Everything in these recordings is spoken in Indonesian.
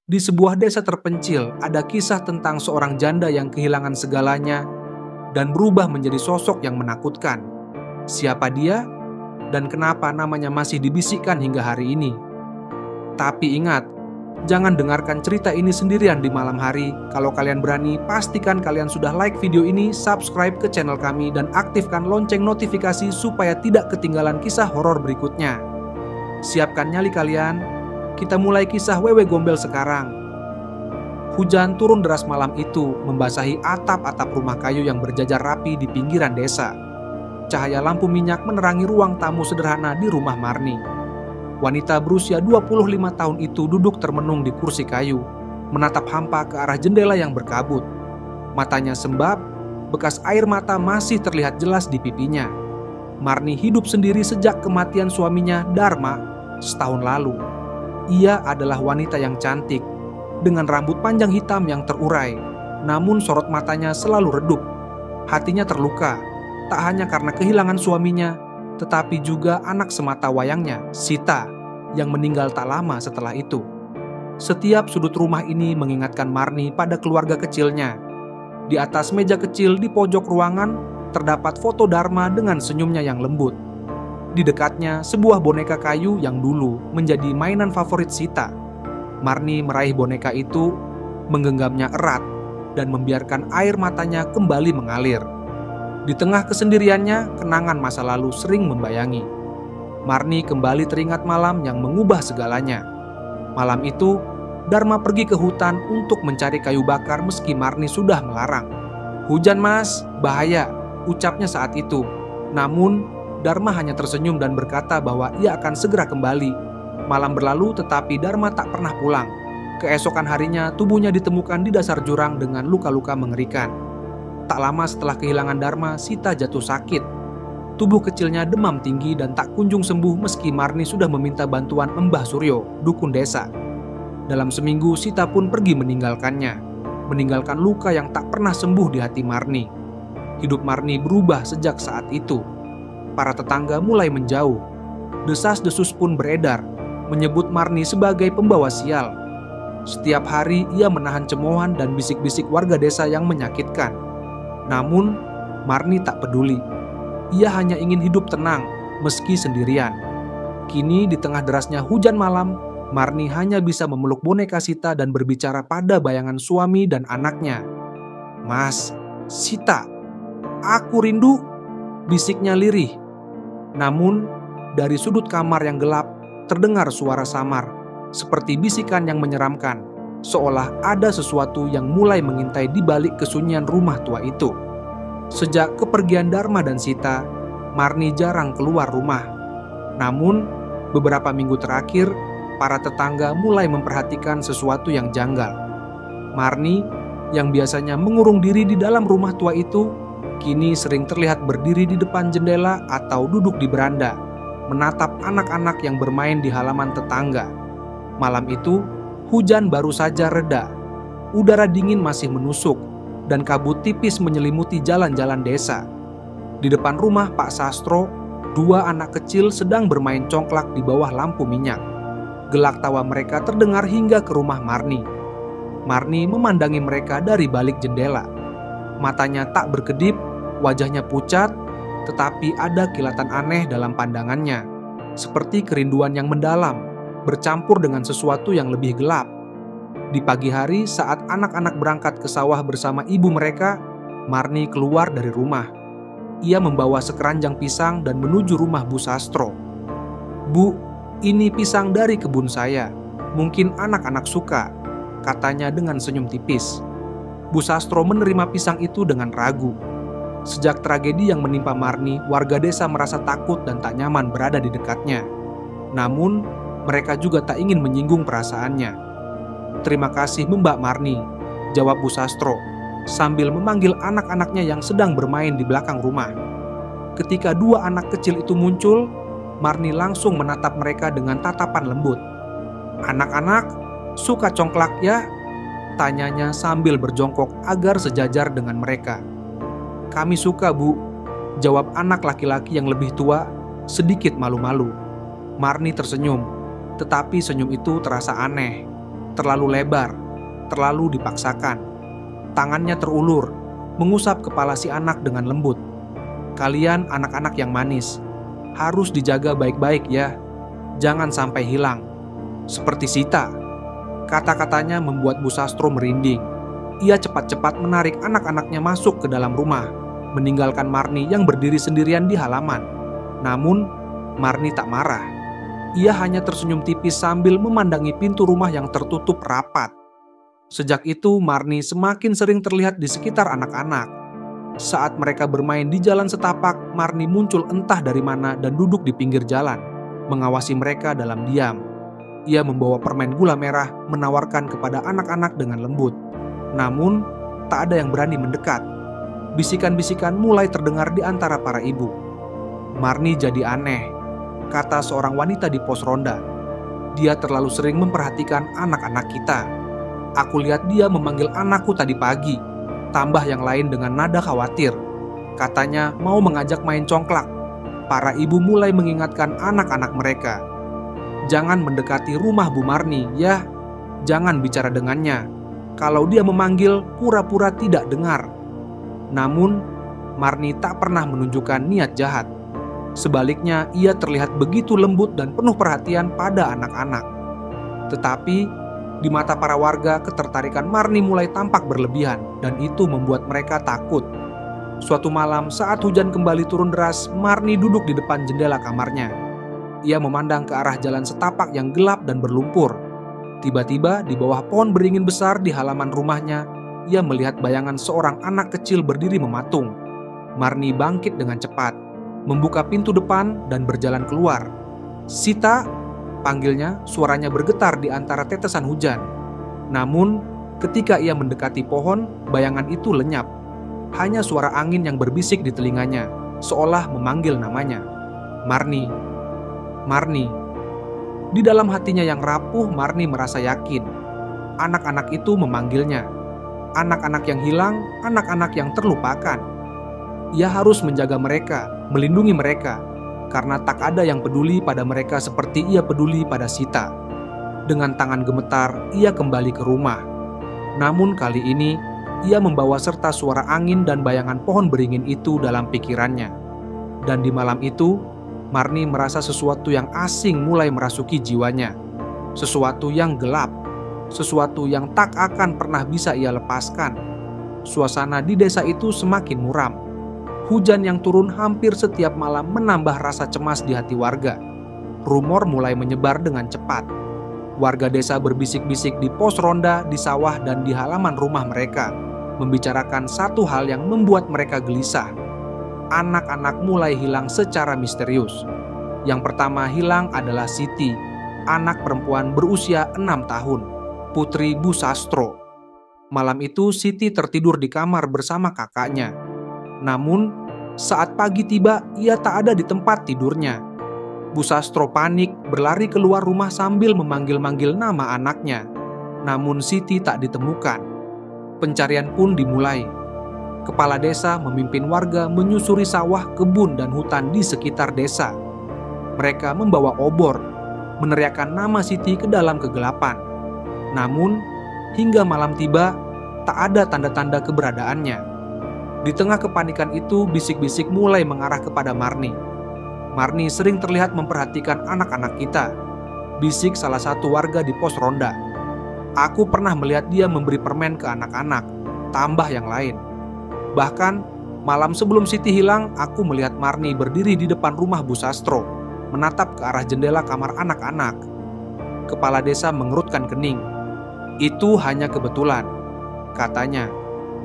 Di sebuah desa terpencil, ada kisah tentang seorang janda yang kehilangan segalanya dan berubah menjadi sosok yang menakutkan. Siapa dia dan kenapa namanya masih dibisikkan hingga hari ini? Tapi ingat, jangan dengarkan cerita ini sendirian di malam hari. Kalau kalian berani, pastikan kalian sudah like video ini, subscribe ke channel kami, dan aktifkan lonceng notifikasi supaya tidak ketinggalan kisah horor berikutnya. Siapkan nyali kalian, kita mulai kisah Wewe Gombel sekarang. Hujan turun deras malam itu, membasahi atap-atap rumah kayu yang berjajar rapi di pinggiran desa. Cahaya lampu minyak menerangi ruang tamu sederhana di rumah Marni. Wanita berusia 25 tahun itu duduk termenung di kursi kayu, menatap hampa ke arah jendela yang berkabut. Matanya sembab, bekas air mata masih terlihat jelas di pipinya. Marni hidup sendiri sejak kematian suaminya, Dharma, setahun lalu. Ia adalah wanita yang cantik, dengan rambut panjang hitam yang terurai, namun sorot matanya selalu redup. Hatinya terluka, tak hanya karena kehilangan suaminya, tetapi juga anak semata wayangnya, Sita, yang meninggal tak lama setelah itu. Setiap sudut rumah ini mengingatkan Marni pada keluarga kecilnya. Di atas meja kecil di pojok ruangan, terdapat foto Dharma dengan senyumnya yang lembut. Di dekatnya, sebuah boneka kayu yang dulu menjadi mainan favorit Sita. Marni meraih boneka itu, menggenggamnya erat, dan membiarkan air matanya kembali mengalir. Di tengah kesendiriannya, kenangan masa lalu sering membayangi. Marni kembali teringat malam yang mengubah segalanya. Malam itu, Dharma pergi ke hutan untuk mencari kayu bakar meski Marni sudah melarang. "Hujan mas, bahaya," ucapnya saat itu. Namun, Dharma hanya tersenyum dan berkata bahwa ia akan segera kembali. Malam berlalu tetapi Dharma tak pernah pulang. Keesokan harinya, tubuhnya ditemukan di dasar jurang dengan luka-luka mengerikan. Tak lama setelah kehilangan Dharma, Sita jatuh sakit. Tubuh kecilnya demam tinggi dan tak kunjung sembuh meski Marni sudah meminta bantuan Mbah Suryo, dukun desa. Dalam seminggu, Sita pun pergi meninggalkannya, meninggalkan luka yang tak pernah sembuh di hati Marni. Hidup Marni berubah sejak saat itu. Para tetangga mulai menjauh. Desas-desus pun beredar, menyebut Marni sebagai pembawa sial. Setiap hari ia menahan cemoohan dan bisik-bisik warga desa yang menyakitkan. Namun, Marni tak peduli. Ia hanya ingin hidup tenang, meski sendirian. Kini, di tengah derasnya hujan malam, Marni hanya bisa memeluk boneka Sita dan berbicara pada bayangan suami dan anaknya. "Mas, Sita, aku rindu," bisiknya lirih. Namun, dari sudut kamar yang gelap, terdengar suara samar, seperti bisikan yang menyeramkan. Seolah ada sesuatu yang mulai mengintai di balik kesunyian rumah tua itu. Sejak kepergian Dharma dan Sita, Marni jarang keluar rumah. Namun, beberapa minggu terakhir, para tetangga mulai memperhatikan sesuatu yang janggal. Marni, yang biasanya mengurung diri di dalam rumah tua itu, kini sering terlihat berdiri di depan jendela atau duduk di beranda, menatap anak-anak yang bermain di halaman tetangga. Malam itu, hujan baru saja reda. Udara dingin masih menusuk, dan kabut tipis menyelimuti jalan-jalan desa. Di depan rumah Pak Sastro, dua anak kecil sedang bermain congklak di bawah lampu minyak. Gelak tawa mereka terdengar hingga ke rumah Marni. Marni memandangi mereka dari balik jendela. Matanya tak berkedip, wajahnya pucat, tetapi ada kilatan aneh dalam pandangannya, seperti kerinduan yang mendalam, bercampur dengan sesuatu yang lebih gelap. Di pagi hari saat anak-anak berangkat ke sawah bersama ibu mereka, Marni keluar dari rumah. Ia membawa sekeranjang pisang dan menuju rumah Bu Sastro. "Bu, ini pisang dari kebun saya. Mungkin anak-anak suka," katanya dengan senyum tipis. Bu Sastro menerima pisang itu dengan ragu. Sejak tragedi yang menimpa Marni, warga desa merasa takut dan tak nyaman berada di dekatnya. Namun, mereka juga tak ingin menyinggung perasaannya. "Terima kasih Mbak Marni," jawab Bu Sastro, sambil memanggil anak-anaknya yang sedang bermain di belakang rumah. Ketika dua anak kecil itu muncul, Marni langsung menatap mereka dengan tatapan lembut. "Anak-anak, suka congklak ya?" tanyanya sambil berjongkok agar sejajar dengan mereka. "Kami suka, Bu," jawab anak laki-laki yang lebih tua, sedikit malu-malu. Marni tersenyum, tetapi senyum itu terasa aneh. terlalu lebar, terlalu dipaksakan. Tangannya terulur, mengusap kepala si anak dengan lembut. "Kalian anak-anak yang manis, harus dijaga baik-baik ya. Jangan sampai hilang. Seperti Sita." Kata-katanya membuat Bu Sastro merinding. Ia cepat-cepat menarik anak-anaknya masuk ke dalam rumah, meninggalkan Marni yang berdiri sendirian di halaman. Namun, Marni tak marah. Ia hanya tersenyum tipis sambil memandangi pintu rumah yang tertutup rapat. Sejak itu, Marni semakin sering terlihat di sekitar anak-anak. Saat mereka bermain di jalan setapak, Marni muncul entah dari mana dan duduk di pinggir jalan, mengawasi mereka dalam diam. Ia membawa permen gula merah, menawarkan kepada anak-anak dengan lembut. Namun, tak ada yang berani mendekat. Bisikan-bisikan mulai terdengar di antara para ibu. "Marni jadi aneh," kata seorang wanita di pos ronda. "Dia terlalu sering memperhatikan anak-anak kita. Aku lihat dia memanggil anakku tadi pagi." Tambah yang lain dengan nada khawatir. Katanya mau mengajak main congklak. Para ibu mulai mengingatkan anak-anak mereka. "Jangan mendekati rumah Bu Marni, ya. Jangan bicara dengannya. Kalau dia memanggil, pura-pura tidak dengar." Namun, Marni tak pernah menunjukkan niat jahat. Sebaliknya, ia terlihat begitu lembut dan penuh perhatian pada anak-anak. Tetapi, di mata para warga, ketertarikan Marni mulai tampak berlebihan, dan itu membuat mereka takut. Suatu malam, saat hujan kembali turun deras, Marni duduk di depan jendela kamarnya. Ia memandang ke arah jalan setapak yang gelap dan berlumpur. Tiba-tiba, di bawah pohon beringin besar di halaman rumahnya, ia melihat bayangan seorang anak kecil berdiri mematung. Marni bangkit dengan cepat, membuka pintu depan dan berjalan keluar. "Sita!" panggilnya, suaranya bergetar di antara tetesan hujan. Namun, ketika ia mendekati pohon, bayangan itu lenyap. Hanya suara angin yang berbisik di telinganya, seolah memanggil namanya. "Marni, Marni." Di dalam hatinya yang rapuh, Marni merasa yakin anak-anak itu memanggilnya. Anak-anak yang hilang, anak-anak yang terlupakan. Ia harus menjaga mereka, melindungi mereka, karena tak ada yang peduli pada mereka seperti ia peduli pada Sita. Dengan tangan gemetar, ia kembali ke rumah. Namun kali ini, ia membawa serta suara angin dan bayangan pohon beringin itu dalam pikirannya. Dan di malam itu, Marni merasa sesuatu yang asing mulai merasuki jiwanya. Sesuatu yang gelap, sesuatu yang tak akan pernah bisa ia lepaskan. Suasana di desa itu semakin muram. Hujan yang turun hampir setiap malam menambah rasa cemas di hati warga. Rumor mulai menyebar dengan cepat. Warga desa berbisik-bisik di pos ronda, di sawah, dan di halaman rumah mereka, membicarakan satu hal yang membuat mereka gelisah. Anak-anak mulai hilang secara misterius. Yang pertama hilang adalah Siti, anak perempuan berusia 6 tahun, putri Bu Sastro. Malam itu Siti tertidur di kamar bersama kakaknya. Namun, saat pagi tiba, ia tak ada di tempat tidurnya. Bu Sastro panik, berlari keluar rumah sambil memanggil-manggil nama anaknya. Namun Siti tak ditemukan. Pencarian pun dimulai. Kepala desa memimpin warga menyusuri sawah, kebun, dan hutan di sekitar desa. Mereka membawa obor, meneriakkan nama Siti ke dalam kegelapan. Namun, hingga malam tiba, tak ada tanda-tanda keberadaannya. Di tengah kepanikan itu, bisik-bisik mulai mengarah kepada Marni. "Marni sering terlihat memperhatikan anak-anak kita," bisik salah satu warga di pos ronda. "Aku pernah melihat dia memberi permen ke anak-anak," tambah yang lain. Bahkan, malam sebelum Siti hilang, aku melihat Marni berdiri di depan rumah Bu Sastro, menatap ke arah jendela kamar anak-anak. Kepala desa mengerutkan kening. "Itu hanya kebetulan," katanya,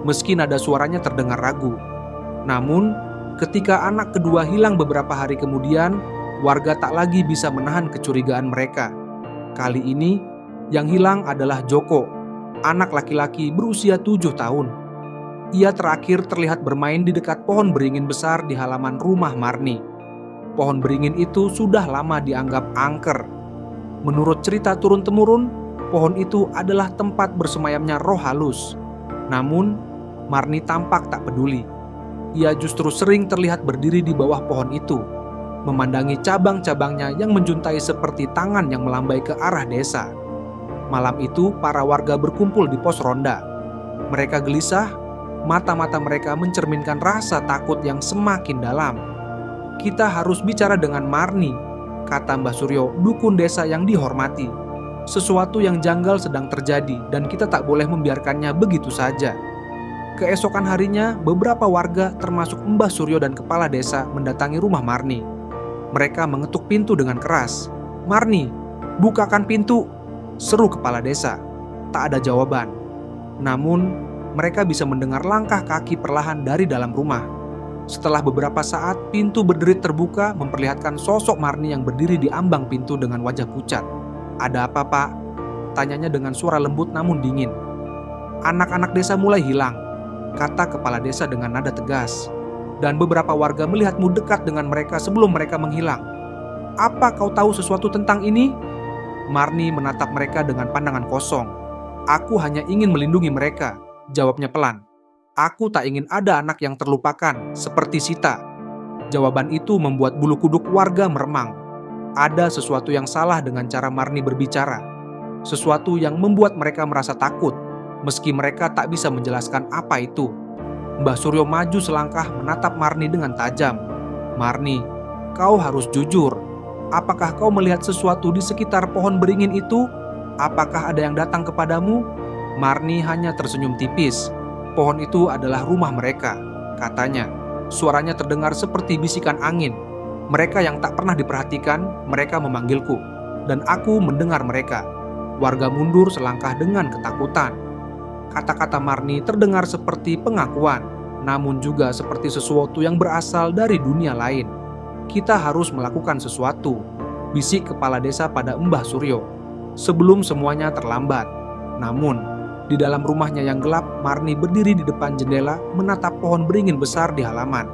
meski nada suaranya terdengar ragu. Namun, ketika anak kedua hilang beberapa hari kemudian, warga tak lagi bisa menahan kecurigaan mereka. Kali ini, yang hilang adalah Joko, anak laki-laki berusia 7 tahun. Ia terakhir terlihat bermain di dekat pohon beringin besar di halaman rumah Marni. Pohon beringin itu sudah lama dianggap angker. Menurut cerita turun-temurun, pohon itu adalah tempat bersemayamnya roh halus. Namun, Marni tampak tak peduli. Ia justru sering terlihat berdiri di bawah pohon itu, memandangi cabang-cabangnya yang menjuntai seperti tangan yang melambai ke arah desa. Malam itu para warga berkumpul di pos ronda. Mereka gelisah, mata-mata mereka mencerminkan rasa takut yang semakin dalam. "Kita harus bicara dengan Marni," kata Mbah Suryo, dukun desa yang dihormati. "Sesuatu yang janggal sedang terjadi dan kita tak boleh membiarkannya begitu saja." Keesokan harinya, beberapa warga termasuk Mbah Suryo dan kepala desa mendatangi rumah Marni. Mereka mengetuk pintu dengan keras. "Marni, bukakan pintu!" seru kepala desa. Tak ada jawaban. Namun, mereka bisa mendengar langkah kaki perlahan dari dalam rumah. Setelah beberapa saat, pintu berderit terbuka memperlihatkan sosok Marni yang berdiri di ambang pintu dengan wajah pucat. "Ada apa, Pak?" tanyanya dengan suara lembut namun dingin. "Anak-anak desa mulai hilang," kata kepala desa dengan nada tegas. "Dan beberapa warga melihatmu dekat dengan mereka sebelum mereka menghilang. Apa kau tahu sesuatu tentang ini?" Marni menatap mereka dengan pandangan kosong. "Aku hanya ingin melindungi mereka," jawabnya pelan. "Aku tak ingin ada anak yang terlupakan, seperti Sita." Jawaban itu membuat bulu kuduk warga meremang. Ada sesuatu yang salah dengan cara Marni berbicara. Sesuatu yang membuat mereka merasa takut, meski mereka tak bisa menjelaskan apa itu. Mbah Suryo maju selangkah menatap Marni dengan tajam. "Marni, kau harus jujur. Apakah kau melihat sesuatu di sekitar pohon beringin itu? Apakah ada yang datang kepadamu?" Marni hanya tersenyum tipis. "Pohon itu adalah rumah mereka," katanya. Suaranya terdengar seperti bisikan angin. "Mereka yang tak pernah diperhatikan, mereka memanggilku. Dan aku mendengar mereka." Warga mundur selangkah dengan ketakutan. Kata-kata Marni terdengar seperti pengakuan, namun juga seperti sesuatu yang berasal dari dunia lain. "Kita harus melakukan sesuatu," bisik kepala desa pada Mbah Suryo, "sebelum semuanya terlambat." Namun, di dalam rumahnya yang gelap, Marni berdiri di depan jendela menatap pohon beringin besar di halaman.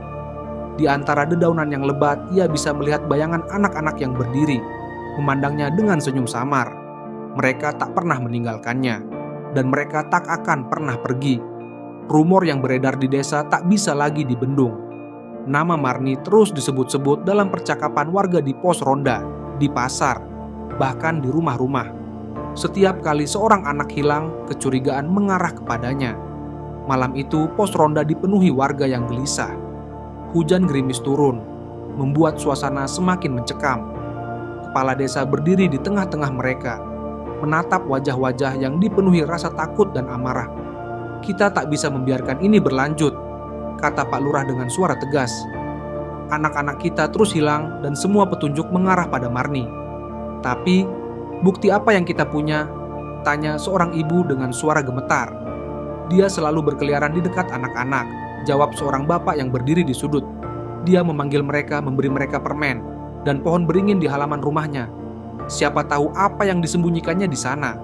Di antara dedaunan yang lebat, ia bisa melihat bayangan anak-anak yang berdiri, memandangnya dengan senyum samar. Mereka tak pernah meninggalkannya, dan mereka tak akan pernah pergi. Rumor yang beredar di desa tak bisa lagi dibendung. Nama Marni terus disebut-sebut dalam percakapan warga di pos ronda, di pasar, bahkan di rumah-rumah. Setiap kali seorang anak hilang, kecurigaan mengarah kepadanya. Malam itu, pos ronda dipenuhi warga yang gelisah. Hujan gerimis turun, membuat suasana semakin mencekam. Kepala desa berdiri di tengah-tengah mereka, menatap wajah-wajah yang dipenuhi rasa takut dan amarah. "Kita tak bisa membiarkan ini berlanjut," kata Pak Lurah dengan suara tegas. "Anak-anak kita terus hilang dan semua petunjuk mengarah pada Marni." "Tapi, bukti apa yang kita punya?" tanya seorang ibu dengan suara gemetar. "Dia selalu berkeliaran di dekat anak-anak," jawab seorang bapak yang berdiri di sudut. "Dia memanggil mereka, memberi mereka permen, dan pohon beringin di halaman rumahnya. Siapa tahu apa yang disembunyikannya di sana."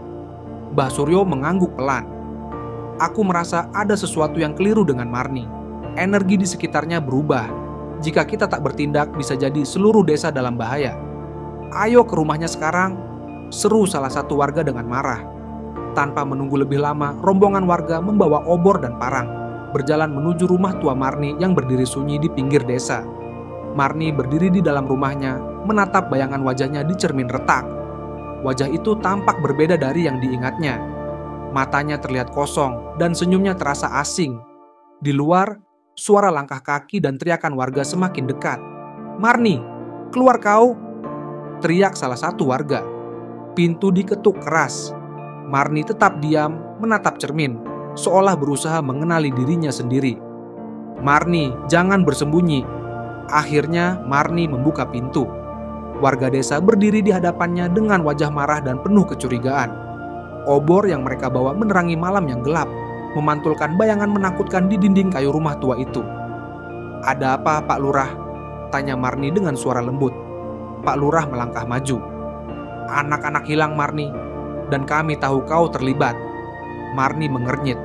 Mbah Suryo mengangguk pelan. "Aku merasa ada sesuatu yang keliru dengan Marni. Energi di sekitarnya berubah. Jika kita tak bertindak, bisa jadi seluruh desa dalam bahaya." "Ayo ke rumahnya sekarang," seru salah satu warga dengan marah. Tanpa menunggu lebih lama, rombongan warga membawa obor dan parang, berjalan menuju rumah tua Marni yang berdiri sunyi di pinggir desa. Marni berdiri di dalam rumahnya, menatap bayangan wajahnya di cermin retak. Wajah itu tampak berbeda dari yang diingatnya. Matanya terlihat kosong dan senyumnya terasa asing. Di luar, suara langkah kaki dan teriakan warga semakin dekat. "Marni, keluar kau!" teriak salah satu warga. Pintu diketuk keras. Marni tetap diam, menatap cermin, seolah berusaha mengenali dirinya sendiri. "Marni, jangan bersembunyi." Akhirnya Marni membuka pintu. Warga desa berdiri di hadapannya dengan wajah marah dan penuh kecurigaan. Obor yang mereka bawa menerangi malam yang gelap, memantulkan bayangan menakutkan di dinding kayu rumah tua itu. "Ada apa, Pak Lurah?" tanya Marni dengan suara lembut. Pak Lurah melangkah maju. "Anak-anak hilang, Marni, dan kami tahu kau terlibat." Marni mengernyit.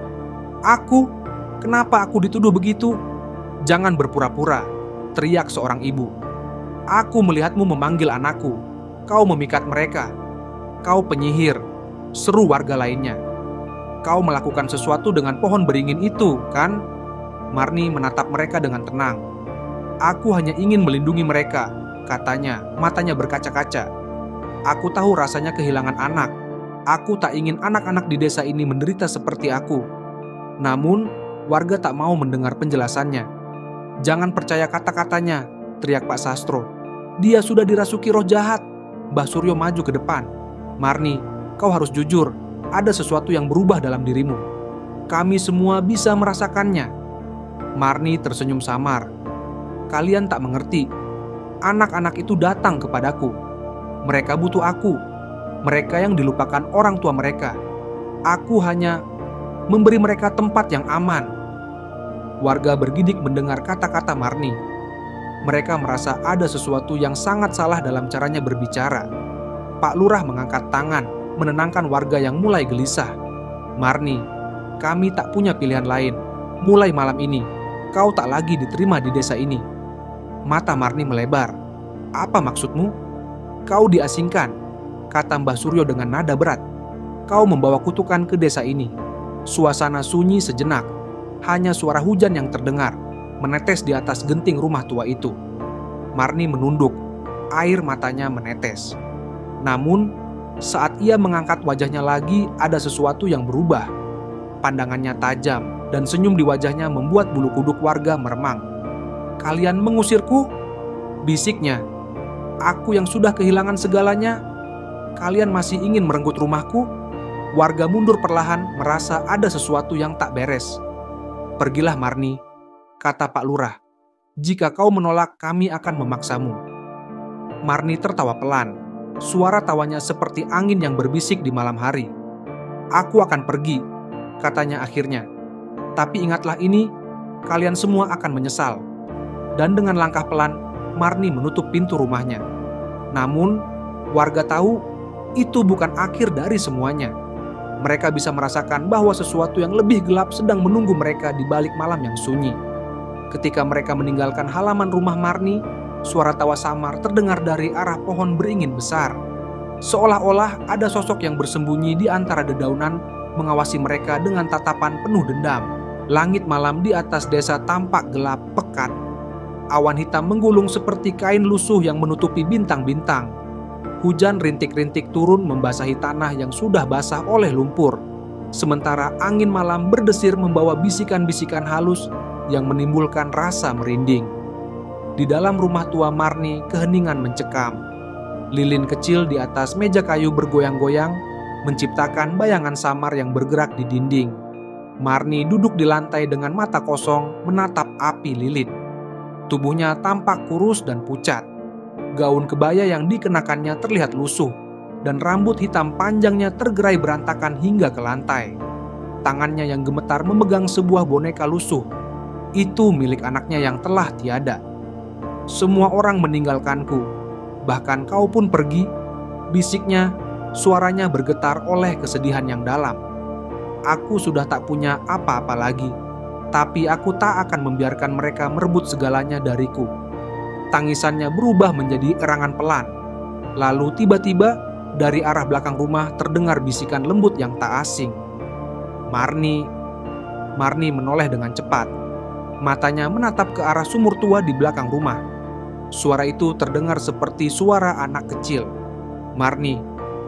"Aku? Kenapa aku dituduh begitu?" "Jangan berpura-pura," teriak seorang ibu. "Aku melihatmu memanggil anakku. Kau memikat mereka. Kau penyihir," seru warga lainnya. "Kau melakukan sesuatu dengan pohon beringin itu, kan?" Marni menatap mereka dengan tenang. "Aku hanya ingin melindungi mereka," katanya, matanya berkaca-kaca. "Aku tahu rasanya kehilangan anak, Aku tak ingin anak-anak di desa ini menderita seperti aku. Namun, warga tak mau mendengar penjelasannya. Jangan percaya kata-katanya, teriak Pak Sastro. Dia sudah dirasuki roh jahat. Mbah Suryo maju ke depan. Marni, kau harus jujur. Ada sesuatu yang berubah dalam dirimu. Kami semua bisa merasakannya. Marni tersenyum samar. Kalian tak mengerti. Anak-anak itu datang kepadaku. Mereka butuh aku. Mereka yang dilupakan orang tua mereka. Aku hanya memberi mereka tempat yang aman. Warga bergidik mendengar kata-kata Marni. Mereka merasa ada sesuatu yang sangat salah dalam caranya berbicara. Pak Lurah mengangkat tangan, menenangkan warga yang mulai gelisah. Marni, kami tak punya pilihan lain. Mulai malam ini, kau tak lagi diterima di desa ini. Mata Marni melebar. Apa maksudmu? Kau diasingkan, kata Mbah Suryo dengan nada berat. Kau membawa kutukan ke desa ini. Suasana sunyi sejenak. Hanya suara hujan yang terdengar, menetes di atas genting rumah tua itu. Marni menunduk. Air matanya menetes. Namun, saat ia mengangkat wajahnya lagi, ada sesuatu yang berubah. Pandangannya tajam, dan senyum di wajahnya membuat bulu kuduk warga meremang. Kalian mengusirku? Bisiknya. Aku yang sudah kehilangan segalanya. Kalian masih ingin merenggut rumahku? Warga mundur perlahan, merasa ada sesuatu yang tak beres. Pergilah Marni, kata Pak Lurah. Jika kau menolak, kami akan memaksamu. Marni tertawa pelan. Suara tawanya seperti angin yang berbisik di malam hari. Aku akan pergi, katanya akhirnya. Tapi ingatlah ini, kalian semua akan menyesal. Dan dengan langkah pelan, Marni menutup pintu rumahnya. Namun, warga tahu itu bukan akhir dari semuanya. Mereka bisa merasakan bahwa sesuatu yang lebih gelap sedang menunggu mereka di balik malam yang sunyi. Ketika mereka meninggalkan halaman rumah Marni, suara tawa samar terdengar dari arah pohon beringin besar. Seolah-olah ada sosok yang bersembunyi di antara dedaunan mengawasi mereka dengan tatapan penuh dendam. Langit malam di atas desa tampak gelap pekat. Awan hitam menggulung seperti kain lusuh yang menutupi bintang-bintang. Hujan rintik-rintik turun membasahi tanah yang sudah basah oleh lumpur. Sementara angin malam berdesir membawa bisikan-bisikan halus yang menimbulkan rasa merinding. Di dalam rumah tua Marni, keheningan mencekam. Lilin kecil di atas meja kayu bergoyang-goyang, menciptakan bayangan samar yang bergerak di dinding. Marni duduk di lantai dengan mata kosong, menatap api lilin. Tubuhnya tampak kurus dan pucat. Gaun kebaya yang dikenakannya terlihat lusuh, dan rambut hitam panjangnya tergerai berantakan hingga ke lantai. Tangannya yang gemetar memegang sebuah boneka lusuh. Itu milik anaknya yang telah tiada. Semua orang meninggalkanku, bahkan kau pun pergi, bisiknya, suaranya bergetar oleh kesedihan yang dalam. Aku sudah tak punya apa-apa lagi, tapi aku tak akan membiarkan mereka merebut segalanya dariku. Tangisannya berubah menjadi erangan pelan. Lalu tiba-tiba dari arah belakang rumah terdengar bisikan lembut yang tak asing. Marni. Marni menoleh dengan cepat. Matanya menatap ke arah sumur tua di belakang rumah. Suara itu terdengar seperti suara anak kecil. Marni,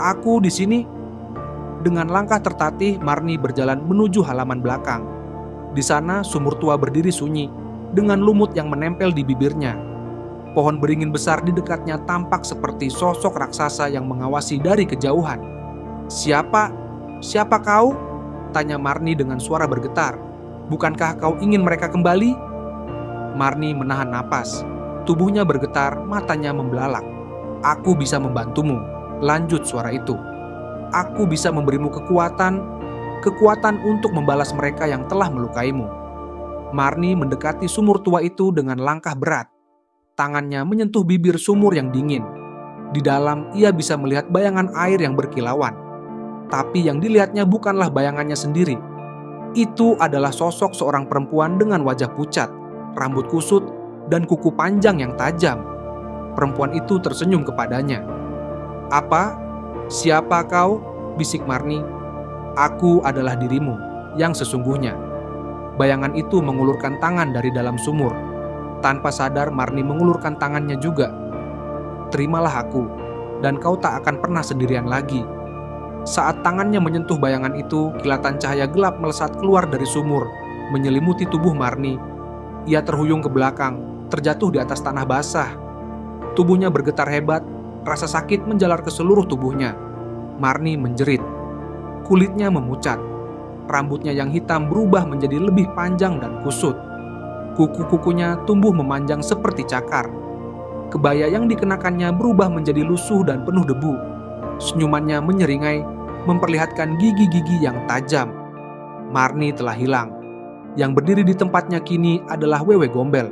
aku di sini. Dengan langkah tertatih, Marni berjalan menuju halaman belakang. Di sana sumur tua berdiri sunyi, dengan lumut yang menempel di bibirnya. Pohon beringin besar di dekatnya tampak seperti sosok raksasa yang mengawasi dari kejauhan. Siapa kau? Tanya Marni dengan suara bergetar. Bukankah kau ingin mereka kembali? Marni menahan napas. Tubuhnya bergetar, matanya membelalak. Aku bisa membantumu, lanjut suara itu. Aku bisa memberimu kekuatan untuk membalas mereka yang telah melukaimu. Marni mendekati sumur tua itu dengan langkah berat. Tangannya menyentuh bibir sumur yang dingin. Di dalam ia bisa melihat bayangan air yang berkilauan. Tapi yang dilihatnya bukanlah bayangannya sendiri. Itu adalah sosok seorang perempuan dengan wajah pucat, rambut kusut, dan kuku panjang yang tajam. Perempuan itu tersenyum kepadanya. Apa? Siapa kau? Bisik Marni. Aku adalah dirimu, yang sesungguhnya. Bayangan itu mengulurkan tangan dari dalam sumur. Tanpa sadar Marni mengulurkan tangannya juga. Terimalah aku, dan kau tak akan pernah sendirian lagi. Saat tangannya menyentuh bayangan itu, kilatan cahaya gelap melesat keluar dari sumur, menyelimuti tubuh Marni. Ia terhuyung ke belakang, terjatuh di atas tanah basah. Tubuhnya bergetar hebat, rasa sakit menjalar ke seluruh tubuhnya. Marni menjerit. Kulitnya memucat. Rambutnya yang hitam berubah menjadi lebih panjang dan kusut. Kuku-kukunya tumbuh memanjang seperti cakar. Kebaya yang dikenakannya berubah menjadi lusuh dan penuh debu. Senyumannya menyeringai, memperlihatkan gigi-gigi yang tajam. Marni telah hilang. Yang berdiri di tempatnya kini adalah Wewe Gombel.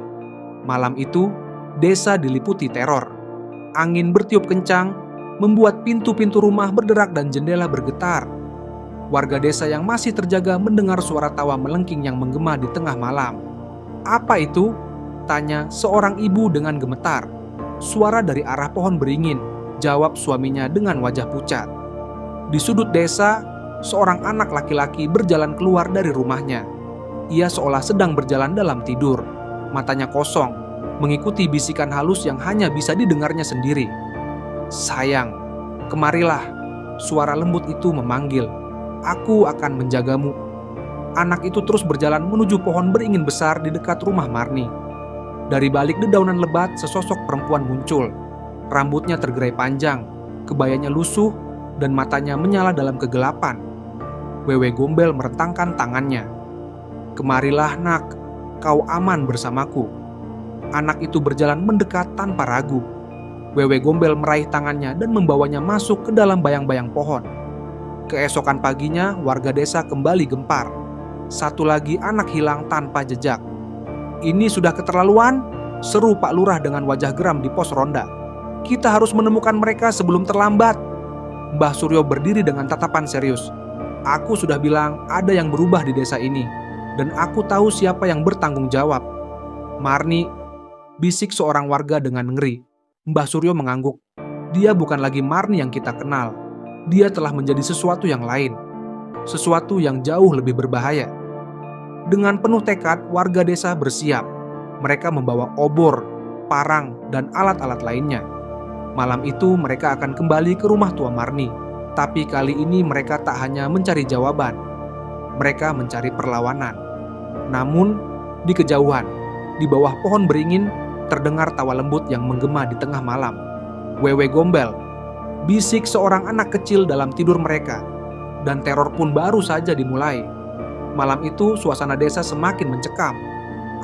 Malam itu, desa diliputi teror. Angin bertiup kencang, membuat pintu-pintu rumah berderak dan jendela bergetar. Warga desa yang masih terjaga mendengar suara tawa melengking yang menggema di tengah malam. "Apa itu?" tanya seorang ibu dengan gemetar. "Suara dari arah pohon beringin," jawab suaminya dengan wajah pucat. Di sudut desa, seorang anak laki-laki berjalan keluar dari rumahnya. Ia seolah sedang berjalan dalam tidur. Matanya kosong, mengikuti bisikan halus yang hanya bisa didengarnya sendiri. "Sayang, kemarilah," suara lembut itu memanggil. "Aku akan menjagamu." Anak itu terus berjalan menuju pohon beringin besar di dekat rumah Marni. Dari balik dedaunan lebat, sesosok perempuan muncul. Rambutnya tergerai panjang, kebayanya lusuh, dan matanya menyala dalam kegelapan. Wewe Gombel merentangkan tangannya. "Kemarilah nak, kau aman bersamaku." Anak itu berjalan mendekat tanpa ragu. Wewe Gombel meraih tangannya dan membawanya masuk ke dalam bayang-bayang pohon. Keesokan paginya, warga desa kembali gempar. Satu lagi anak hilang tanpa jejak. "Ini sudah keterlaluan," seru Pak Lurah dengan wajah geram di pos ronda. "Kita harus menemukan mereka sebelum terlambat." Mbah Suryo berdiri dengan tatapan serius. "Aku sudah bilang ada yang berubah di desa ini, dan aku tahu siapa yang bertanggung jawab." "Marni," bisik seorang warga dengan ngeri. Mbah Suryo mengangguk. "Dia bukan lagi Marni yang kita kenal. Dia telah menjadi sesuatu yang lain. Sesuatu yang jauh lebih berbahaya." Dengan penuh tekad, warga desa bersiap. Mereka membawa obor, parang, dan alat-alat lainnya. Malam itu mereka akan kembali ke rumah tua Marni. Tapi kali ini mereka tak hanya mencari jawaban. Mereka mencari perlawanan. Namun, di kejauhan, di bawah pohon beringin, terdengar tawa lembut yang menggema di tengah malam. "Wewe Gombel," bisik seorang anak kecil dalam tidur mereka. Dan teror pun baru saja dimulai. Malam itu suasana desa semakin mencekam.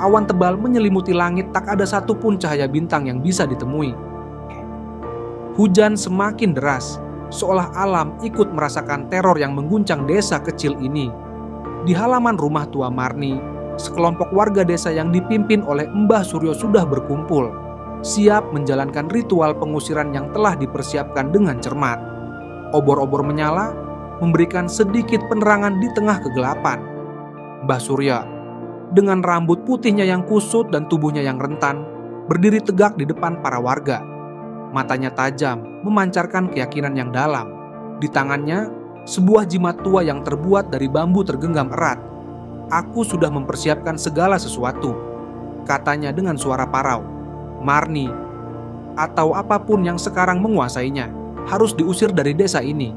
Awan tebal menyelimuti langit, tak ada satupun cahaya bintang yang bisa ditemui. Hujan semakin deras, seolah alam ikut merasakan teror yang mengguncang desa kecil ini. Di halaman rumah tua Marni, sekelompok warga desa yang dipimpin oleh Mbah Suryo sudah berkumpul, siap menjalankan ritual pengusiran yang telah dipersiapkan dengan cermat. Obor-obor menyala, memberikan sedikit penerangan di tengah kegelapan. Mbah Surya, dengan rambut putihnya yang kusut dan tubuhnya yang rentan, berdiri tegak di depan para warga. Matanya tajam, memancarkan keyakinan yang dalam. Di tangannya, sebuah jimat tua yang terbuat dari bambu tergenggam erat. "Aku sudah mempersiapkan segala sesuatu," katanya dengan suara parau. "Marni, atau apapun yang sekarang menguasainya, harus diusir dari desa ini.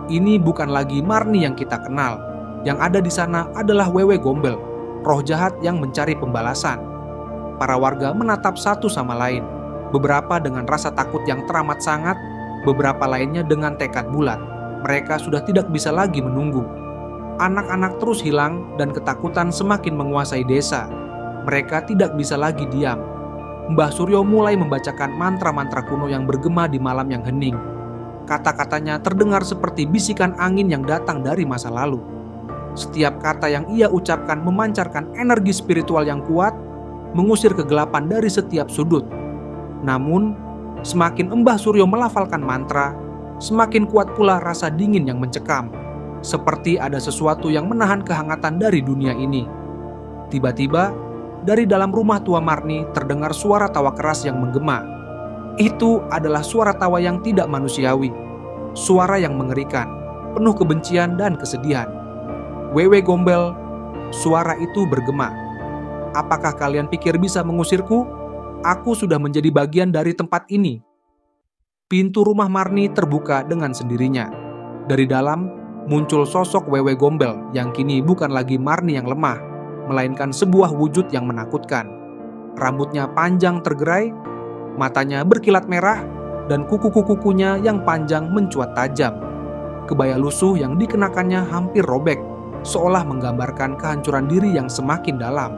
Ini bukan lagi Marni yang kita kenal. Yang ada di sana adalah Wewe Gombel, roh jahat yang mencari pembalasan." Para warga menatap satu sama lain, beberapa dengan rasa takut yang teramat sangat, beberapa lainnya dengan tekad bulat. Mereka sudah tidak bisa lagi menunggu. Anak-anak terus hilang dan ketakutan semakin menguasai desa. Mereka tidak bisa lagi diam. Mbah Suryo mulai membacakan mantra-mantra kuno yang bergema di malam yang hening. Kata-katanya terdengar seperti bisikan angin yang datang dari masa lalu. Setiap kata yang ia ucapkan memancarkan energi spiritual yang kuat, mengusir kegelapan dari setiap sudut. Namun, semakin Mbah Suryo melafalkan mantra, semakin kuat pula rasa dingin yang mencekam. Seperti ada sesuatu yang menahan kehangatan dari dunia ini. Tiba-tiba, dari dalam rumah tua Marni terdengar suara tawa keras yang menggema. Itu adalah suara tawa yang tidak manusiawi. Suara yang mengerikan, penuh kebencian dan kesedihan. "Wewe Gombel," suara itu bergema. "Apakah kalian pikir bisa mengusirku? Aku sudah menjadi bagian dari tempat ini." Pintu rumah Marni terbuka dengan sendirinya. Dari dalam muncul sosok Wewe Gombel yang kini bukan lagi Marni yang lemah, melainkan sebuah wujud yang menakutkan. Rambutnya panjang tergerai, matanya berkilat merah, dan kuku-kukunya yang panjang mencuat tajam. Kebaya lusuh yang dikenakannya hampir robek, seolah menggambarkan kehancuran diri yang semakin dalam.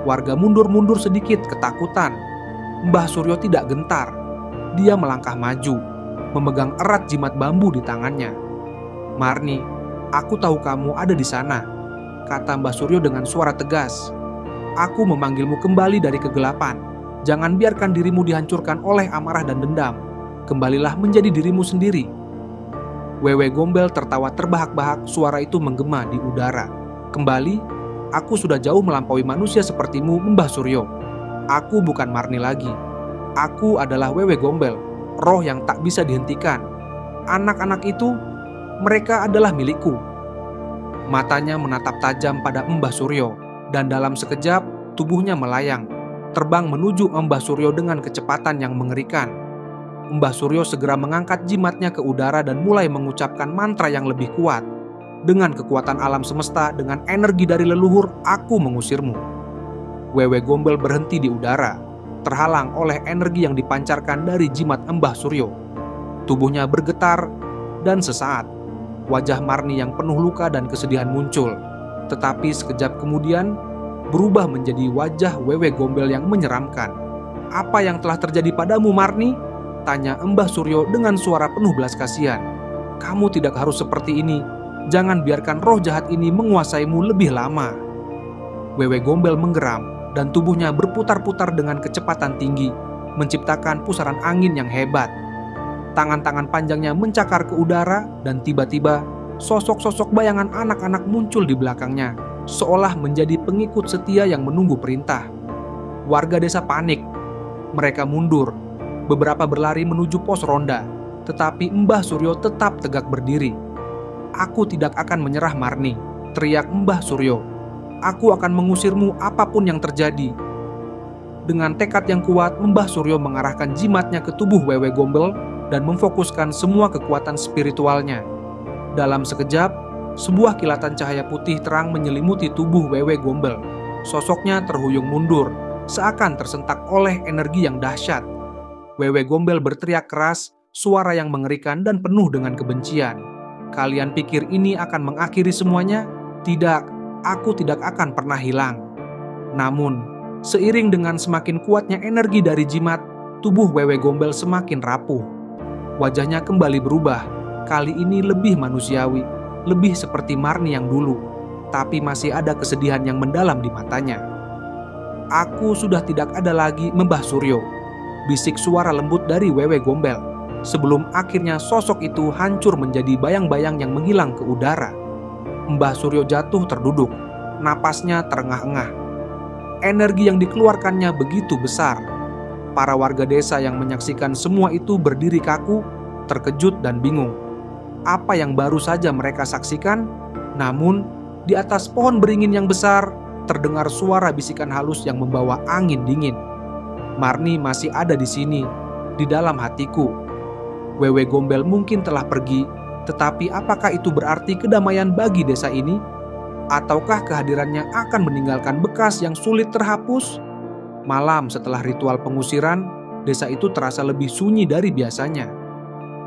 Warga mundur-mundur sedikit ketakutan. Mbah Suryo tidak gentar. Dia melangkah maju, memegang erat jimat bambu di tangannya. "Marni, aku tahu kamu ada di sana," kata Mbah Suryo dengan suara tegas. "Aku memanggilmu kembali dari kegelapan. Jangan biarkan dirimu dihancurkan oleh amarah dan dendam. Kembalilah menjadi dirimu sendiri." Wewe Gombel tertawa terbahak-bahak, suara itu menggema di udara. "Kembali? Aku sudah jauh melampaui manusia sepertimu, Mbah Suryo. Aku bukan Marni lagi. Aku adalah Wewe Gombel, roh yang tak bisa dihentikan. Anak-anak itu, mereka adalah milikku." Matanya menatap tajam pada Mbah Suryo, dan dalam sekejap tubuhnya melayang, terbang menuju Mbah Suryo dengan kecepatan yang mengerikan. Mbah Suryo segera mengangkat jimatnya ke udara dan mulai mengucapkan mantra yang lebih kuat. "Dengan kekuatan alam semesta, dengan energi dari leluhur, aku mengusirmu." Wewe Gombel berhenti di udara, terhalang oleh energi yang dipancarkan dari jimat Mbah Suryo. Tubuhnya bergetar, dan sesaat wajah Marni yang penuh luka dan kesedihan muncul. Tetapi sekejap kemudian berubah menjadi wajah Wewe Gombel yang menyeramkan. "Apa yang telah terjadi padamu, Marni?" tanya Mbah Suryo dengan suara penuh belas kasihan. "Kamu tidak harus seperti ini. Jangan biarkan roh jahat ini menguasaimu lebih lama." Wewe Gombel menggeram dan tubuhnya berputar-putar dengan kecepatan tinggi, menciptakan pusaran angin yang hebat. Tangan-tangan panjangnya mencakar ke udara, dan tiba-tiba sosok-sosok bayangan anak-anak muncul di belakangnya, seolah menjadi pengikut setia yang menunggu perintah. Warga desa panik. Mereka mundur. Beberapa berlari menuju pos ronda, tetapi Mbah Suryo tetap tegak berdiri. "Aku tidak akan menyerah, Marni," teriak Mbah Suryo. "Aku akan mengusirmu apapun yang terjadi." Dengan tekad yang kuat, Mbah Suryo mengarahkan jimatnya ke tubuh Wewe Gombel dan memfokuskan semua kekuatan spiritualnya. Dalam sekejap, sebuah kilatan cahaya putih terang menyelimuti tubuh Wewe Gombel. Sosoknya terhuyung mundur, seakan tersentak oleh energi yang dahsyat. Wewe Gombel berteriak keras, suara yang mengerikan dan penuh dengan kebencian. "Kalian pikir ini akan mengakhiri semuanya? Tidak, aku tidak akan pernah hilang." Namun, seiring dengan semakin kuatnya energi dari jimat, tubuh Wewe Gombel semakin rapuh. Wajahnya kembali berubah, kali ini lebih manusiawi, lebih seperti Marni yang dulu, tapi masih ada kesedihan yang mendalam di matanya. "Aku sudah tidak ada lagi, Mbah Suryo," bisik suara lembut dari Wewe Gombel, sebelum akhirnya sosok itu hancur menjadi bayang-bayang yang menghilang ke udara. Mbah Suryo jatuh terduduk, napasnya terengah-engah. Energi yang dikeluarkannya begitu besar. Para warga desa yang menyaksikan semua itu berdiri kaku, terkejut dan bingung. Apa yang baru saja mereka saksikan? Namun, di atas pohon beringin yang besar, terdengar suara bisikan halus yang membawa angin dingin. "Marni masih ada di sini, di dalam hatiku. Wewe Gombel mungkin telah pergi, tetapi apakah itu berarti kedamaian bagi desa ini? Ataukah kehadirannya akan meninggalkan bekas yang sulit terhapus?" Malam setelah ritual pengusiran, desa itu terasa lebih sunyi dari biasanya.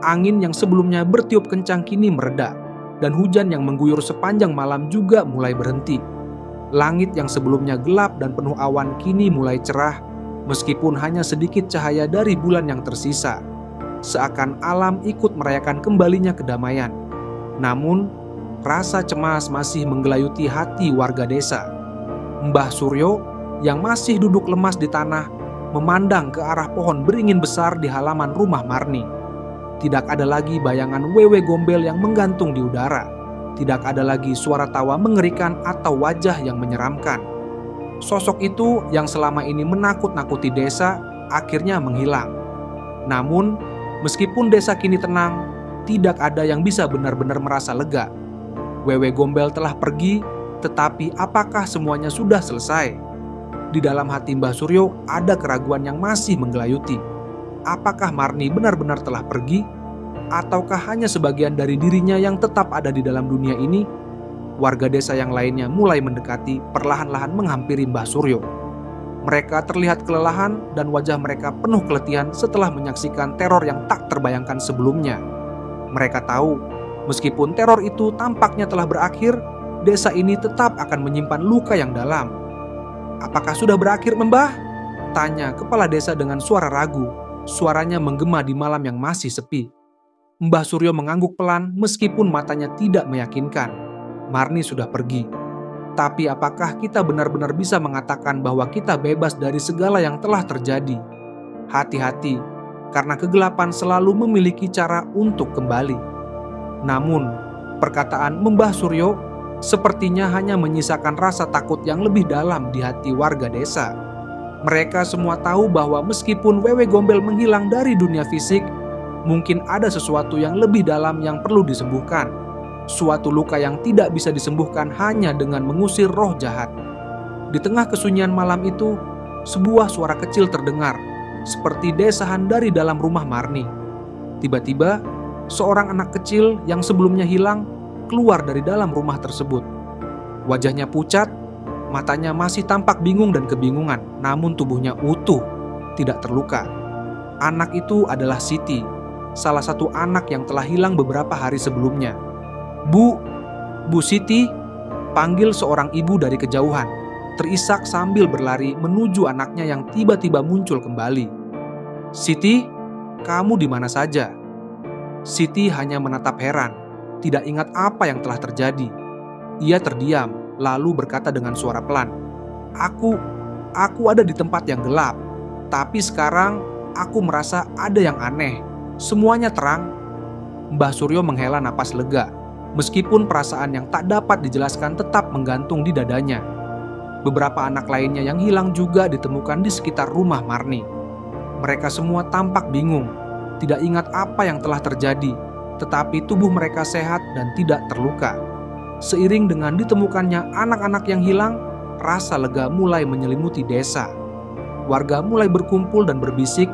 Angin yang sebelumnya bertiup kencang kini mereda, dan hujan yang mengguyur sepanjang malam juga mulai berhenti. Langit yang sebelumnya gelap dan penuh awan kini mulai cerah, meskipun hanya sedikit cahaya dari bulan yang tersisa. Seakan alam ikut merayakan kembalinya kedamaian. Namun, rasa cemas masih menggelayuti hati warga desa. Mbah Suryo yang masih duduk lemas di tanah memandang ke arah pohon beringin besar di halaman rumah Marni. Tidak ada lagi bayangan Wewe Gombel yang menggantung di udara. Tidak ada lagi suara tawa mengerikan atau wajah yang menyeramkan. Sosok itu yang selama ini menakut-nakuti desa akhirnya menghilang. Namun, meskipun desa kini tenang, tidak ada yang bisa benar-benar merasa lega. Wewe Gombel telah pergi, tetapi apakah semuanya sudah selesai? Di dalam hati Mbah Suryo ada keraguan yang masih menggelayuti. Apakah Marni benar-benar telah pergi? Ataukah hanya sebagian dari dirinya yang tetap ada di dalam dunia ini? Warga desa yang lainnya mulai mendekati, perlahan-lahan menghampiri Mbah Suryo. Mereka terlihat kelelahan dan wajah mereka penuh keletihan setelah menyaksikan teror yang tak terbayangkan sebelumnya. Mereka tahu, meskipun teror itu tampaknya telah berakhir, desa ini tetap akan menyimpan luka yang dalam. "Apakah sudah berakhir, Mbah?" tanya kepala desa dengan suara ragu. Suaranya menggema di malam yang masih sepi. Mbah Suryo mengangguk pelan meskipun matanya tidak meyakinkan. Marni sudah pergi. Tapi apakah kita benar-benar bisa mengatakan bahwa kita bebas dari segala yang telah terjadi? Hati-hati, karena kegelapan selalu memiliki cara untuk kembali. Namun, perkataan Mbah Suryo sepertinya hanya menyisakan rasa takut yang lebih dalam di hati warga desa. Mereka semua tahu bahwa meskipun Wewe Gombel menghilang dari dunia fisik, mungkin ada sesuatu yang lebih dalam yang perlu disembuhkan. Suatu luka yang tidak bisa disembuhkan hanya dengan mengusir roh jahat. Di tengah kesunyian malam itu, sebuah suara kecil terdengar, seperti desahan dari dalam rumah Marni. Tiba-tiba, seorang anak kecil yang sebelumnya hilang keluar dari dalam rumah tersebut. Wajahnya pucat, matanya masih tampak bingung dan kebingungan, namun tubuhnya utuh, tidak terluka. Anak itu adalah Siti, salah satu anak yang telah hilang beberapa hari sebelumnya. Bu Siti," panggil seorang ibu dari kejauhan, terisak sambil berlari menuju anaknya yang tiba-tiba muncul kembali. "Siti, kamu di mana saja?" Siti hanya menatap heran, tidak ingat apa yang telah terjadi. Ia terdiam, lalu berkata dengan suara pelan, Aku ada di tempat yang gelap, tapi sekarang aku merasa ada yang aneh. Semuanya terang." Mbah Suryo menghela napas lega, meskipun perasaan yang tak dapat dijelaskan tetap menggantung di dadanya. Beberapa anak lainnya yang hilang juga ditemukan di sekitar rumah Marni. Mereka semua tampak bingung, tidak ingat apa yang telah terjadi, tetapi tubuh mereka sehat dan tidak terluka. Seiring dengan ditemukannya anak-anak yang hilang, rasa lega mulai menyelimuti desa. Warga mulai berkumpul dan berbisik.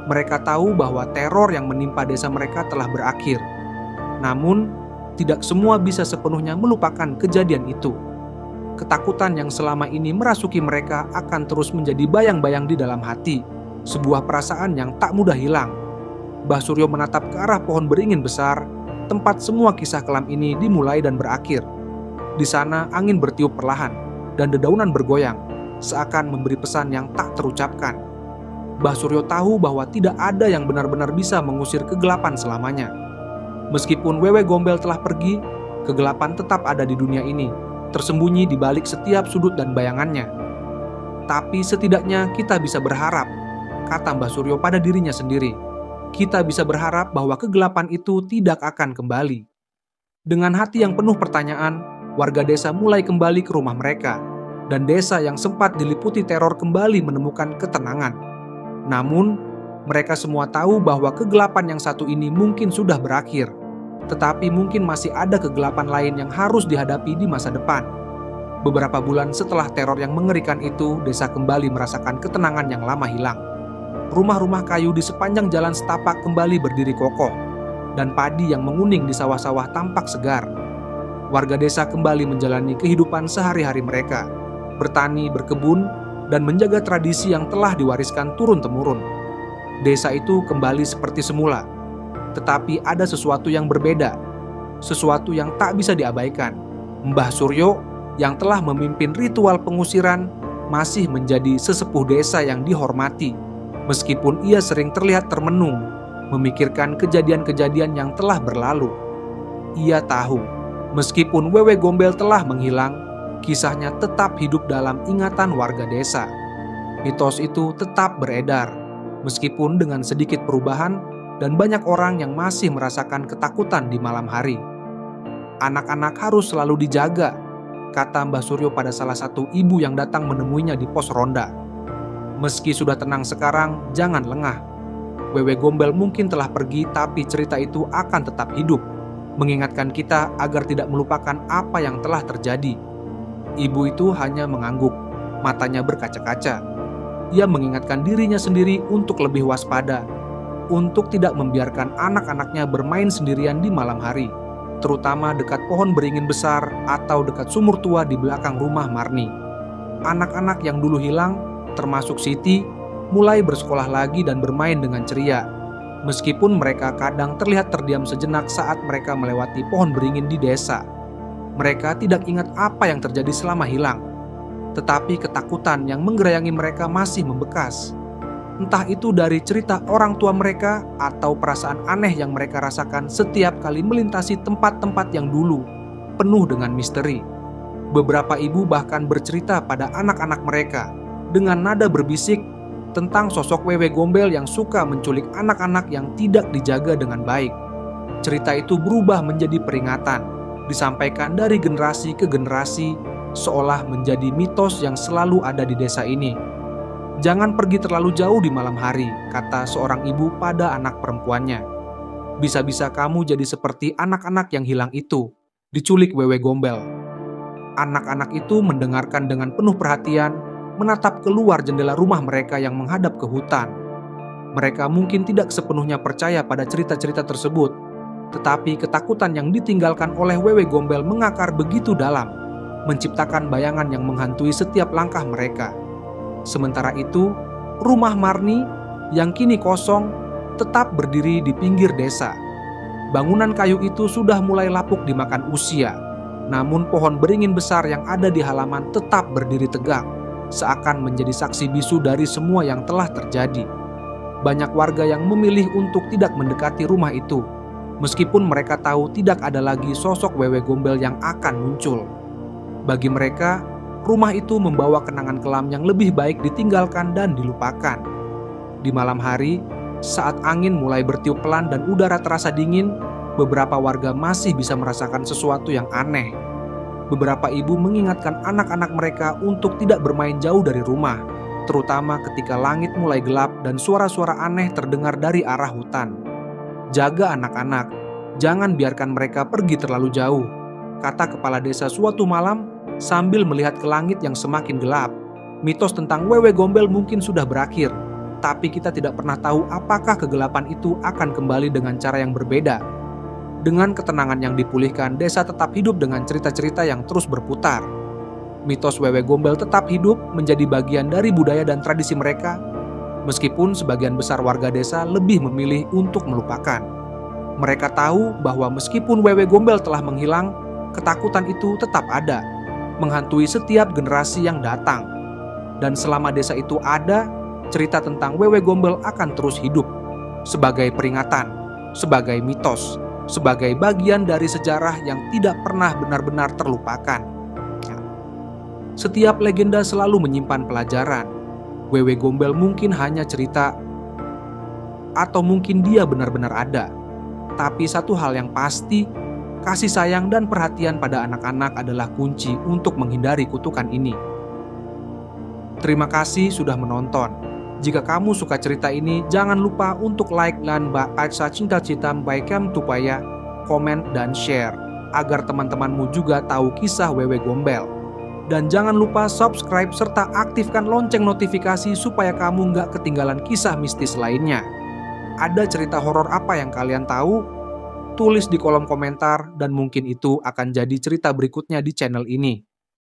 Mereka tahu bahwa teror yang menimpa desa mereka telah berakhir. Namun, tidak semua bisa sepenuhnya melupakan kejadian itu. Ketakutan yang selama ini merasuki mereka akan terus menjadi bayang-bayang di dalam hati, sebuah perasaan yang tak mudah hilang. Mbah Suryo menatap ke arah pohon beringin besar, tempat semua kisah kelam ini dimulai dan berakhir. Di sana angin bertiup perlahan, dan dedaunan bergoyang, seakan memberi pesan yang tak terucapkan. Mbah Suryo tahu bahwa tidak ada yang benar-benar bisa mengusir kegelapan selamanya. Meskipun Wewe Gombel telah pergi, kegelapan tetap ada di dunia ini, tersembunyi di balik setiap sudut dan bayangannya. Tapi setidaknya kita bisa berharap, kata Mbah Suryo pada dirinya sendiri. Kita bisa berharap bahwa kegelapan itu tidak akan kembali. Dengan hati yang penuh pertanyaan, warga desa mulai kembali ke rumah mereka, dan desa yang sempat diliputi teror kembali menemukan ketenangan. Namun, mereka semua tahu bahwa kegelapan yang satu ini mungkin sudah berakhir, tetapi mungkin masih ada kegelapan lain yang harus dihadapi di masa depan. Beberapa bulan setelah teror yang mengerikan itu, desa kembali merasakan ketenangan yang lama hilang. Rumah-rumah kayu di sepanjang jalan setapak kembali berdiri kokoh, dan padi yang menguning di sawah-sawah tampak segar. Warga desa kembali menjalani kehidupan sehari-hari mereka, bertani, berkebun, dan menjaga tradisi yang telah diwariskan turun-temurun. Desa itu kembali seperti semula, tetapi ada sesuatu yang berbeda, sesuatu yang tak bisa diabaikan. Mbah Suryo yang telah memimpin ritual pengusiran masih menjadi sesepuh desa yang dihormati, meskipun ia sering terlihat termenung, memikirkan kejadian-kejadian yang telah berlalu. Ia tahu, meskipun Wewe Gombel telah menghilang, kisahnya tetap hidup dalam ingatan warga desa. Mitos itu tetap beredar, meskipun dengan sedikit perubahan dan banyak orang yang masih merasakan ketakutan di malam hari. Anak-anak harus selalu dijaga, kata Mbah Suryo pada salah satu ibu yang datang menemuinya di pos ronda. Meski sudah tenang sekarang, jangan lengah. Wewe Gombel mungkin telah pergi, tapi cerita itu akan tetap hidup, mengingatkan kita agar tidak melupakan apa yang telah terjadi. Ibu itu hanya mengangguk, matanya berkaca-kaca. Ia mengingatkan dirinya sendiri untuk lebih waspada. untuk tidak membiarkan anak-anaknya bermain sendirian di malam hari, terutama dekat pohon beringin besar atau dekat sumur tua di belakang rumah Marni. Anak-anak yang dulu hilang, termasuk Siti, mulai bersekolah lagi dan bermain dengan ceria. Meskipun mereka kadang terlihat terdiam sejenak saat mereka melewati pohon beringin di desa. Mereka tidak ingat apa yang terjadi selama hilang, tetapi ketakutan yang menggerayangi mereka masih membekas. Entah itu dari cerita orang tua mereka atau perasaan aneh yang mereka rasakan setiap kali melintasi tempat-tempat yang dulu penuh dengan misteri. Beberapa ibu bahkan bercerita pada anak-anak mereka dengan nada berbisik tentang sosok wewe gombel yang suka menculik anak-anak yang tidak dijaga dengan baik. Cerita itu berubah menjadi peringatan, disampaikan dari generasi ke generasi, seolah menjadi mitos yang selalu ada di desa ini. "Jangan pergi terlalu jauh di malam hari," kata seorang ibu pada anak perempuannya. "Bisa-bisa kamu jadi seperti anak-anak yang hilang itu, diculik wewe gombel." Anak-anak itu mendengarkan dengan penuh perhatian, menatap keluar jendela rumah mereka yang menghadap ke hutan. Mereka mungkin tidak sepenuhnya percaya pada cerita-cerita tersebut, tetapi ketakutan yang ditinggalkan oleh wewe gombel mengakar begitu dalam, menciptakan bayangan yang menghantui setiap langkah mereka. Sementara itu, rumah Marni yang kini kosong tetap berdiri di pinggir desa. Bangunan kayu itu sudah mulai lapuk dimakan usia, namun pohon beringin besar yang ada di halaman tetap berdiri tegak, seakan menjadi saksi bisu dari semua yang telah terjadi. Banyak warga yang memilih untuk tidak mendekati rumah itu, meskipun mereka tahu tidak ada lagi sosok wewe gombel yang akan muncul. Bagi mereka, rumah itu membawa kenangan kelam yang lebih baik ditinggalkan dan dilupakan. Di malam hari, saat angin mulai bertiup pelan dan udara terasa dingin, beberapa warga masih bisa merasakan sesuatu yang aneh. Beberapa ibu mengingatkan anak-anak mereka untuk tidak bermain jauh dari rumah, terutama ketika langit mulai gelap dan suara-suara aneh terdengar dari arah hutan. "Jaga anak-anak, jangan biarkan mereka pergi terlalu jauh," kata kepala desa suatu malam sambil melihat ke langit yang semakin gelap. Mitos tentang wewe gombel mungkin sudah berakhir, tapi kita tidak pernah tahu apakah kegelapan itu akan kembali dengan cara yang berbeda. Dengan ketenangan yang dipulihkan, desa tetap hidup dengan cerita-cerita yang terus berputar. Mitos wewe gombel tetap hidup menjadi bagian dari budaya dan tradisi mereka, meskipun sebagian besar warga desa lebih memilih untuk melupakan. Mereka tahu bahwa meskipun wewe gombel telah menghilang, ketakutan itu tetap ada, menghantui setiap generasi yang datang. Dan selama desa itu ada, cerita tentang wewe gombel akan terus hidup, sebagai peringatan, sebagai mitos, sebagai bagian dari sejarah yang tidak pernah benar-benar terlupakan. Setiap legenda selalu menyimpan pelajaran. Wewe gombel mungkin hanya cerita, atau mungkin dia benar-benar ada. Tapi satu hal yang pasti, kasih sayang dan perhatian pada anak-anak adalah kunci untuk menghindari kutukan ini. Terima kasih sudah menonton. Jika kamu suka cerita ini, jangan lupa untuk like dan baca cinta-cinta baikam tupaya, komen dan share, agar teman-temanmu juga tahu kisah wewe gombel. Dan jangan lupa subscribe serta aktifkan lonceng notifikasi supaya kamu nggak ketinggalan kisah mistis lainnya. Ada cerita horor apa yang kalian tahu? Tulis di kolom komentar dan mungkin itu akan jadi cerita berikutnya di channel ini.